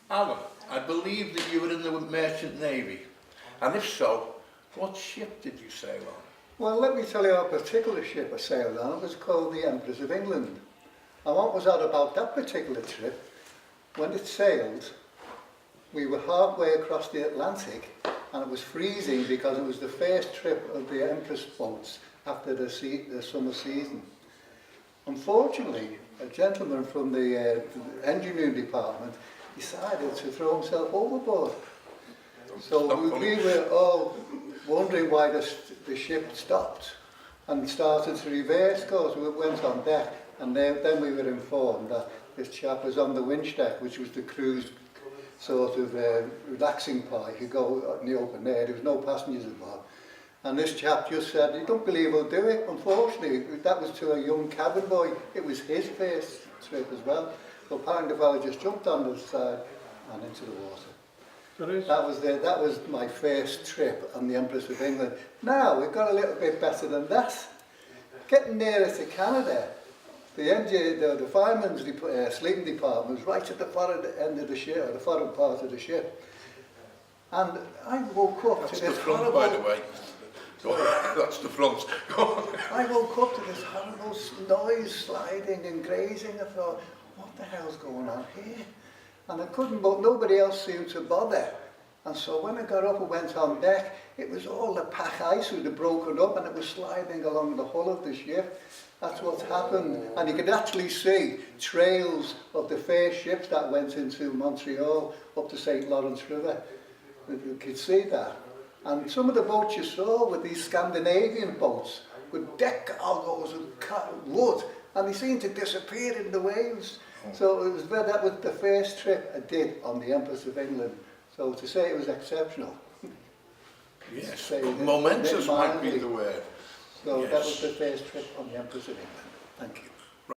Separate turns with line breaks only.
Alan, I believe that you were in the Merchant Navy, and if so, what ship did you sail on?
Well, let me tell you a particular ship I sailed on. It was called the Empress of England. And what was odd about that particular trip, when it sailed, we were halfway across the Atlantic and it was freezing because it was the first trip of the Empress boats after the summer season. Unfortunately, a gentleman from the engineering department decided to throw himself overboard. So we were all wondering why the ship stopped and started to reverse course. We went on deck, and then we were informed that this chap was on the winch deck, which was the crew's sort of relaxing part. You could go in the open air, there was no passengers involved. And this chap just said, "You don't believe he'll do it?" Unfortunately, that was to a young cabin boy. It was his first trip as well. So apparently the fellow just jumped on the side and into the water. That was my first trip on the Empress of England. Now, we've got a little bit better than that. Getting nearer to Canada, the fireman's sleeping department was right at the far end of the ship, or the foreign part of the ship. And I woke up to this
horrible... by the way. That's the front.
I woke up to this horrible noise, sliding and grazing. I thought, what the hell's going on here? And I couldn't, but nobody else seemed to bother. And so when I got up and went on deck, it was all the pack ice that had broken up and it was sliding along the hull of the ship. That's what happened. And you could actually see trails of the first ships that went into Montreal up the St. Lawrence River. You could see that. And some of the boats you saw were these Scandinavian boats with deck cargoes of wood, and they seemed to disappear in the waves. So that was the first trip I did on the Empress of England. So to say it was exceptional.
Yes, momentous might be the word.
So yes. That was the first trip on the Empress of England. Thank you.